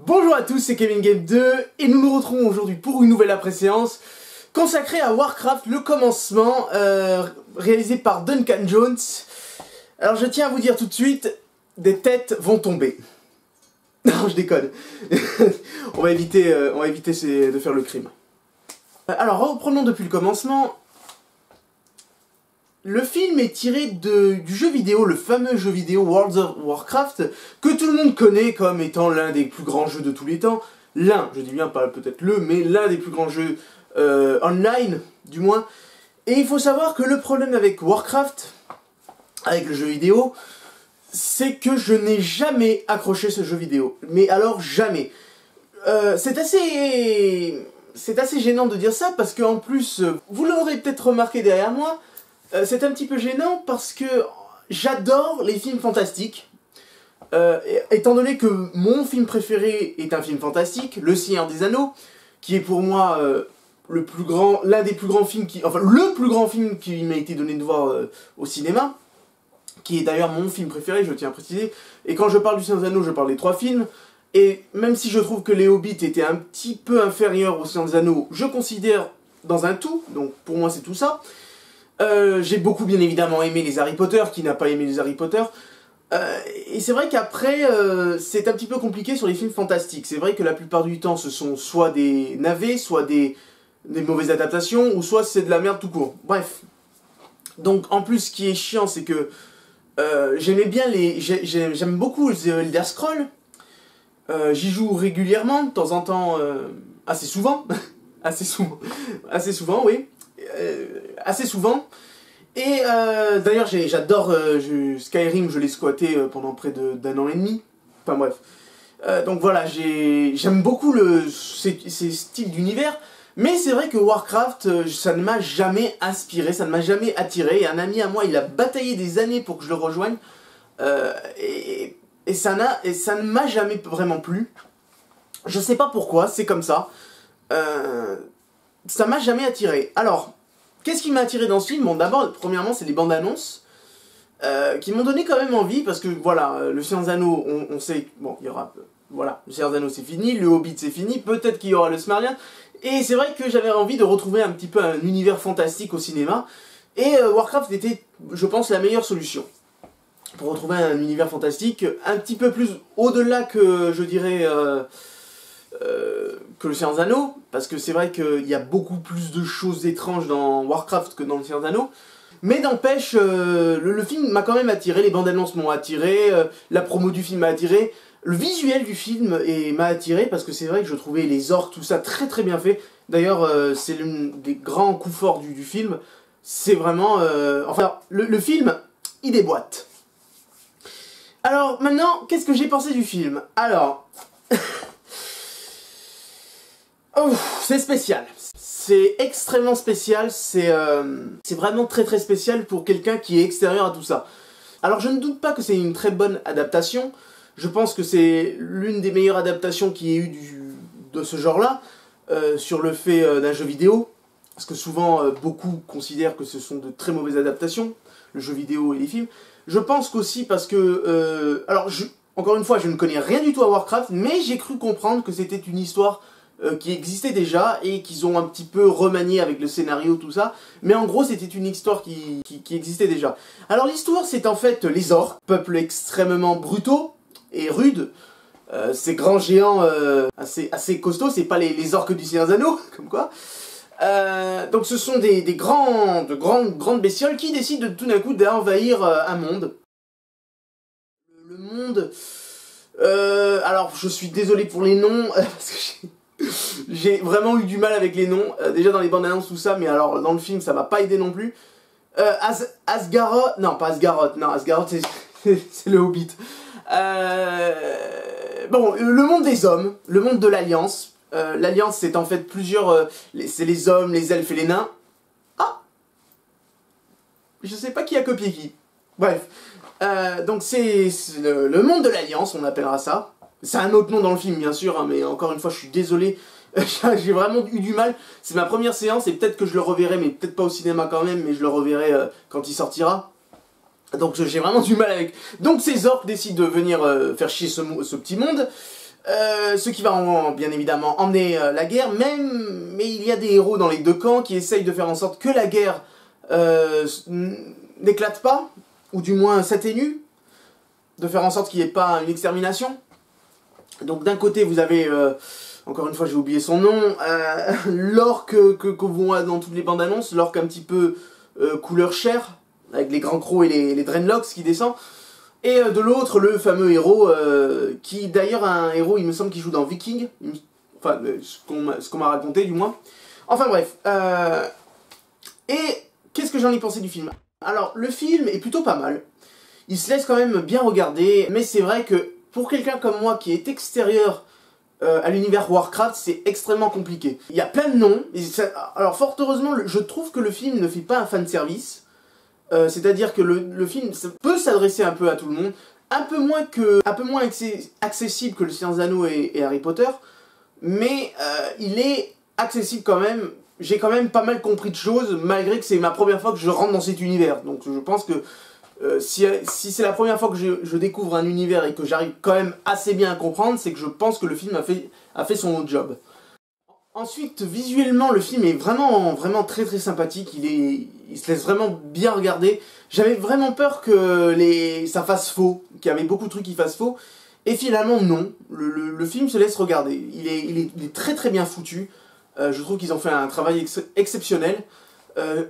Bonjour à tous, c'est Kevin Game 2 et nous nous retrouvons aujourd'hui pour une nouvelle après-séance consacrée à Warcraft, le commencement, réalisé par Duncan Jones. Alors je tiens à vous dire tout de suite, des têtes vont tomber. Non, je déconne. on va éviter de faire le crime. Alors reprenons depuis le commencement. Le film est tiré du jeu vidéo, le fameux jeu vidéo World of Warcraft, que tout le monde connaît comme étant l'un des plus grands jeux de tous les temps. L'un, je dis bien pas peut-être le, mais l'un des plus grands jeux online, du moins. Et il faut savoir que le problème avec Warcraft, avec le jeu vidéo, c'est que je n'ai jamais accroché ce jeu vidéo. Mais alors jamais. C'est assez gênant de dire ça, parce qu'en plus, vous l'aurez peut-être remarqué derrière moi, c'est un petit peu gênant parce que j'adore les films fantastiques. Étant donné que mon film préféré est un film fantastique, Le Seigneur des Anneaux, qui est pour moi l'un des plus grands films le plus grand film qui m'a été donné de voir au cinéma, qui est d'ailleurs mon film préféré, je tiens à préciser. Et quand je parle du Seigneur des Anneaux, je parle des 3 films. Et même si je trouve que les Hobbits étaient un petit peu inférieurs au Seigneur des Anneaux, je considère dans un tout, donc pour moi c'est tout ça. J'ai beaucoup bien évidemment aimé les Harry Potter, qui n'a pas aimé les Harry Potter. Et c'est vrai qu'après, c'est un petit peu compliqué sur les films fantastiques. C'est vrai que la plupart du temps, ce sont soit des navets, soit des mauvaises adaptations, ou soit c'est de la merde tout court. Bref. Donc en plus, ce qui est chiant, c'est que j'aime beaucoup The Elder Scrolls. J'y joue régulièrement, de temps en temps, assez souvent. assez souvent, oui. Assez souvent. Et d'ailleurs j'adore Skyrim, je l'ai squatté pendant près d'un an et demi. Enfin bref. Donc voilà, j'aime beaucoup ces styles d'univers. Mais c'est vrai que Warcraft, ça ne m'a jamais inspiré, ça ne m'a jamais attiré. Et un ami à moi, il a bataillé des années pour que je le rejoigne. Et ça ne m'a jamais vraiment plu. Je sais pas pourquoi, c'est comme ça. Ça m'a jamais attiré. Alors, qu'est-ce qui m'a attiré dans ce film? Bon, d'abord, premièrement, c'est les bandes annonces qui m'ont donné quand même envie, parce que voilà, le Seigneur des Anneaux, on sait, bon, il y aura, voilà, le Seigneur des Anneaux c'est fini, le Hobbit c'est fini, peut-être qu'il y aura le Silmarillion, et c'est vrai que j'avais envie de retrouver un petit peu un univers fantastique au cinéma, et Warcraft était, je pense, la meilleure solution pour retrouver un univers fantastique un petit peu plus au-delà que, je dirais, que le Seigneur des Anneaux, parce que c'est vrai qu'il y a beaucoup plus de choses étranges dans Warcraft que dans le Seigneur des Anneaux, mais n'empêche, le film m'a quand même attiré, les bandes annonces m'ont attiré, la promo du film m'a attiré, le visuel du film m'a attiré, parce que c'est vrai que je trouvais les orques, tout ça très très bien fait. D'ailleurs, c'est l'un des grands coups forts du film, c'est vraiment... enfin, le film, il déboîte. Alors, maintenant, qu'est-ce que j'ai pensé du film? Alors... Oh, c'est spécial. C'est extrêmement spécial, c'est vraiment très très spécial pour quelqu'un qui est extérieur à tout ça. Alors je ne doute pas que c'est une très bonne adaptation, je pense que c'est l'une des meilleures adaptations qu'il y ait eu de ce genre-là, sur le fait d'un jeu vidéo, parce que souvent beaucoup considèrent que ce sont de très mauvaises adaptations, le jeu vidéo et les films. Je pense qu'aussi parce que, encore une fois, je ne connais rien du tout à Warcraft, mais j'ai cru comprendre que c'était une histoire qui existait déjà et qu'ils ont un petit peu remanié avec le scénario, tout ça. Mais en gros, c'était une histoire qui existait déjà. Alors l'histoire, c'est en fait les orques, peuple extrêmement brutaux et rudes. Ces grands géants assez costauds, c'est pas les orques du Seigneur des Anneaux, comme quoi. Donc ce sont des grandes bestioles qui décident tout d'un coup d'envahir un monde. Le monde... alors je suis désolé pour les noms, parce que j'ai vraiment eu du mal avec les noms, déjà dans les bandes annonces tout ça, mais alors dans le film ça m'a pas aidé non plus. Asgaroth, non pas Asgaroth, non Asgaroth c'est le Hobbit. Bon, le monde des hommes, le monde de l'Alliance. L'Alliance c'est en fait plusieurs, c'est les hommes, les elfes et les nains. Ah, je sais pas qui a copié qui. Bref, donc c'est le monde de l'Alliance, on appellera ça. C'est un autre nom dans le film bien sûr, hein, mais encore une fois je suis désolé, j'ai vraiment eu du mal. C'est ma première séance et peut-être que je le reverrai, mais peut-être pas au cinéma quand même, mais je le reverrai quand il sortira. Donc j'ai vraiment du mal avec... Donc ces orques décident de venir faire chier ce petit monde. ce qui va bien évidemment emmener la guerre, mais il y a des héros dans les deux camps qui essayent de faire en sorte que la guerre n'éclate pas, ou du moins s'atténue, de faire en sorte qu'il n'y ait pas une extermination. Donc d'un côté vous avez, encore une fois j'ai oublié son nom, l'orque qu'on voit dans toutes les bandes annonces, l'orque un petit peu couleur chair, avec les grands crocs et les dreadlocks qui descend. Et de l'autre, le fameux héros, qui d'ailleurs un héros, il me semble, qui joue dans Viking, enfin, ce qu'on m'a raconté du moins. Enfin bref, et qu'est-ce que j'en ai pensé du film? Alors, le film est plutôt pas mal, il se laisse quand même bien regarder, mais c'est vrai que pour quelqu'un comme moi qui est extérieur à l'univers Warcraft, c'est extrêmement compliqué. Il y a plein de noms, alors fort heureusement, je trouve que le film ne fait pas un fanservice. C'est-à-dire que le film peut s'adresser un peu à tout le monde, un peu moins accessible que Le Seigneur des Anneaux et Harry Potter, mais il est accessible quand même. J'ai quand même pas mal compris de choses, malgré que c'est ma première fois que je rentre dans cet univers. Donc je pense que si c'est la première fois que je découvre un univers et que j'arrive quand même assez bien à comprendre, c'est que je pense que le film a fait son job. Ensuite, visuellement, le film est vraiment très sympathique, il se laisse vraiment bien regarder. J'avais vraiment peur que ça fasse faux, qu'il y avait beaucoup de trucs qui fassent faux, et finalement non, le film se laisse regarder. Il est très bien foutu, je trouve qu'ils ont fait un travail exceptionnel,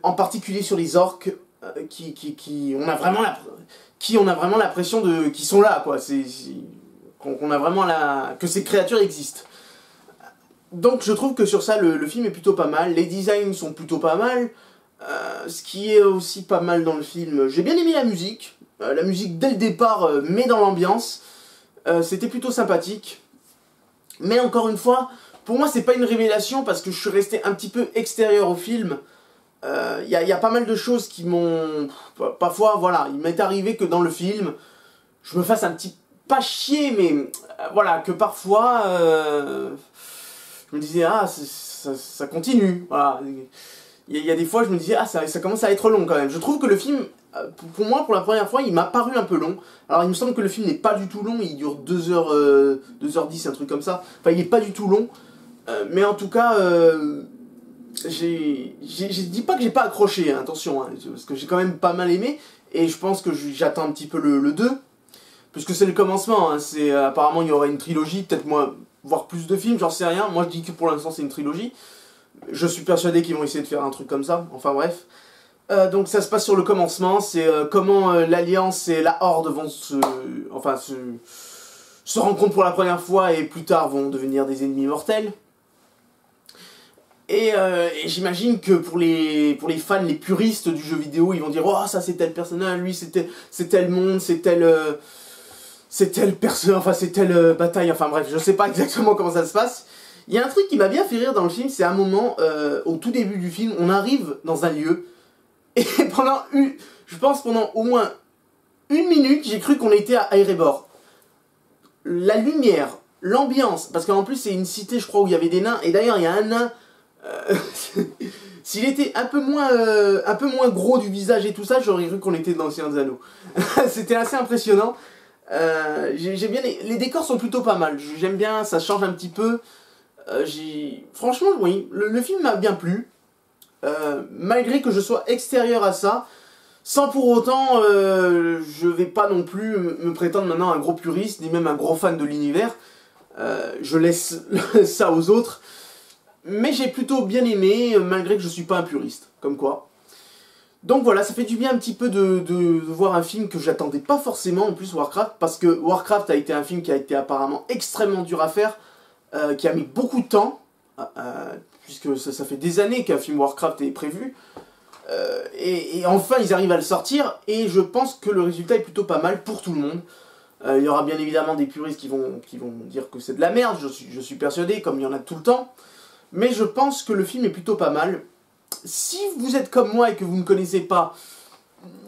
en particulier sur les orques, on a vraiment l'impression qu'ils sont là, quoi. Qu'on a vraiment que ces créatures existent. Donc je trouve que sur ça le film est plutôt pas mal, les designs sont plutôt pas mal, ce qui est aussi pas mal dans le film, j'ai bien aimé la musique dès le départ met dans l'ambiance, c'était plutôt sympathique, mais encore une fois, pour moi c'est pas une révélation parce que je suis resté un petit peu extérieur au film, y a pas mal de choses qui m'ont, parfois voilà, il m'est arrivé que dans le film, je me fasse un petit, pas chier mais voilà, que parfois... je me disais, ah, ça continue, voilà. Il y a des fois, je me disais, ah, ça commence à être long quand même. Je trouve que le film, pour moi, pour la première fois, il m'a paru un peu long. Alors, il me semble que le film n'est pas du tout long, il dure 2h10, un truc comme ça. Enfin, il n'est pas du tout long. Mais en tout cas, je dis pas que j'ai pas accroché, hein, attention, hein, parce que j'ai quand même pas mal aimé. Et je pense que j'attends un petit peu le 2. Puisque c'est le commencement, hein, apparemment il y aurait une trilogie, peut-être moi... voire plus de films, j'en sais rien. Moi je dis que pour l'instant c'est une trilogie. Je suis persuadé qu'ils vont essayer de faire un truc comme ça. Enfin bref. Donc ça se passe sur le commencement. C'est comment l'Alliance et la Horde vont se rencontrent pour la première fois et plus tard vont devenir des ennemis mortels. Et j'imagine que pour les fans, les puristes du jeu vidéo, ils vont dire « Oh, ça c'est tel personnage, lui c'est tel monde, c'est telle personne, enfin c'est telle bataille, enfin bref, je sais pas exactement comment ça se passe. » Il y a un truc qui m'a bien fait rire dans le film, c'est un moment, au tout début du film, on arrive dans un lieu, et je pense pendant au moins 1 minute, j'ai cru qu'on était à Erebor. La lumière, l'ambiance, parce qu'en plus c'est une cité, je crois, où il y avait des nains, et d'ailleurs il y a un nain, s'il était un peu moins gros du visage et tout ça, j'aurais cru qu'on était dans le Seigneur des Anneaux. C'était assez impressionnant. J'ai bien les décors sont plutôt pas mal, j'aime bien, ça change un petit peu. Franchement oui, le film m'a bien plu, malgré que je sois extérieur à ça, sans pour autant je vais pas non plus me prétendre maintenant un gros puriste ni même un gros fan de l'univers, je laisse ça aux autres, mais j'ai plutôt bien aimé malgré que je suis pas un puriste, comme quoi. Donc voilà, ça fait du bien un petit peu de voir un film que j'attendais pas forcément, en plus Warcraft, parce que Warcraft a été un film qui a été apparemment extrêmement dur à faire, qui a mis beaucoup de temps, puisque ça fait des années qu'un film Warcraft est prévu, et enfin ils arrivent à le sortir, et je pense que le résultat est plutôt pas mal pour tout le monde. Il y aura bien évidemment des puristes qui vont dire que c'est de la merde, je suis persuadé, comme il y en a tout le temps, mais je pense que le film est plutôt pas mal. Si vous êtes comme moi et que vous ne connaissez pas,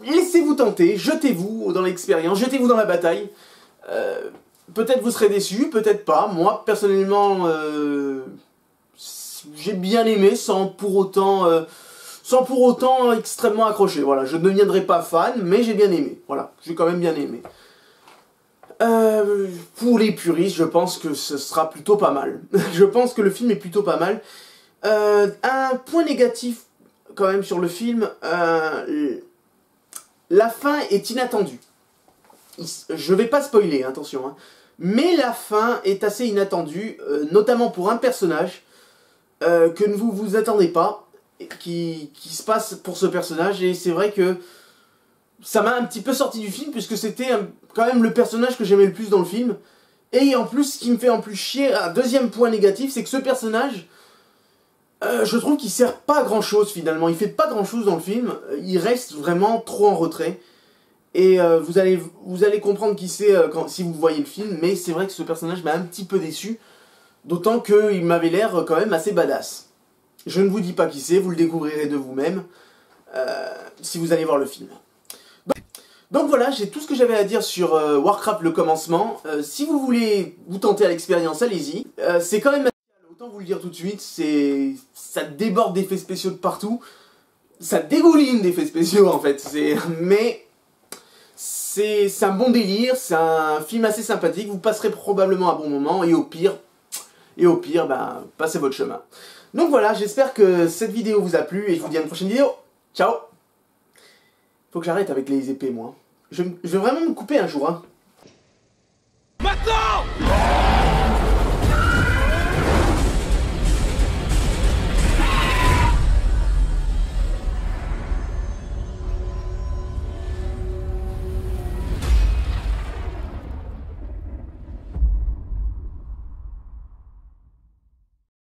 laissez-vous tenter, jetez-vous dans l'expérience, jetez-vous dans la bataille. Peut-être vous serez déçus, peut-être pas. Moi, personnellement, j'ai bien aimé sans pour autant extrêmement accroché. Voilà, je ne deviendrai pas fan, mais j'ai bien aimé. Voilà, j'ai quand même bien aimé. Pour les puristes, je pense que ce sera plutôt pas mal. Je pense que le film est plutôt pas mal. Un point négatif quand même sur le film, la fin est inattendue. Je vais pas spoiler, attention, hein. Mais la fin est assez inattendue, notamment pour un personnage que vous vous attendez pas, qui se passe pour ce personnage, et c'est vrai que ça m'a un petit peu sorti du film, puisque c'était quand même le personnage que j'aimais le plus dans le film. Et en plus, ce qui me fait en plus chier, un deuxième point négatif, c'est que ce personnage, je trouve qu'il sert pas à grand chose finalement. Il fait pas grand chose dans le film, il reste vraiment trop en retrait. Et vous allez comprendre qui c'est si vous voyez le film, mais c'est vrai que ce personnage m'a un petit peu déçu, d'autant qu'il m'avait l'air quand même assez badass. Je ne vous dis pas qui c'est, vous le découvrirez de vous-même si vous allez voir le film. Donc voilà, j'ai tout ce que j'avais à dire sur Warcraft le commencement. Si vous voulez vous tenter à l'expérience, allez-y. C'est quand même... Autant vous le dire tout de suite, ça déborde d'effets spéciaux de partout. Ça dégouline d'effets spéciaux en fait. Mais c'est un bon délire, c'est un film assez sympathique. Vous passerez probablement un bon moment et au pire, ben, passez votre chemin. Donc voilà, j'espère que cette vidéo vous a plu et je vous dis à une prochaine vidéo. Ciao! Faut que j'arrête avec les épées, moi. Je vais vraiment me couper un jour, hein. Maintenant!